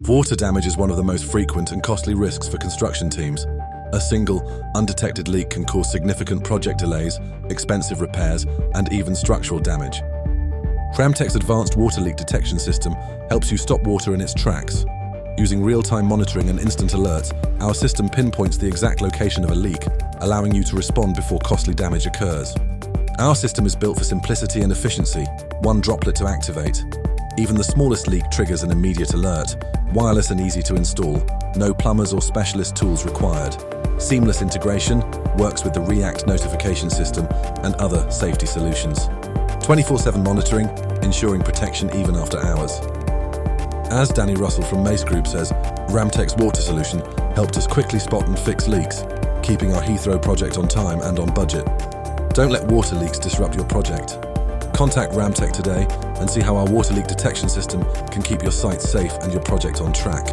Water damage is one of the most frequent and costly risks for construction teams. A single, undetected leak can cause significant project delays, expensive repairs, and even structural damage. Ramtech's advanced water leak detection system helps you stop water in its tracks. Using real-time monitoring and instant alerts, our system pinpoints the exact location of a leak, allowing you to respond before costly damage occurs. Our system is built for simplicity and efficiency, one droplet to activate. Even the smallest leak triggers an immediate alert, wireless and easy to install, no plumbers or specialist tools required. Seamless integration, works with the React notification system and other safety solutions. 24/7 monitoring, ensuring protection even after hours. As Danny Russell from Mace Group says, Ramtech's water solution helped us quickly spot and fix leaks, keeping our Heathrow project on time and on budget. Don't let water leaks disrupt your project. Contact Ramtech today and see how our water leak detection system can keep your site safe and your project on track.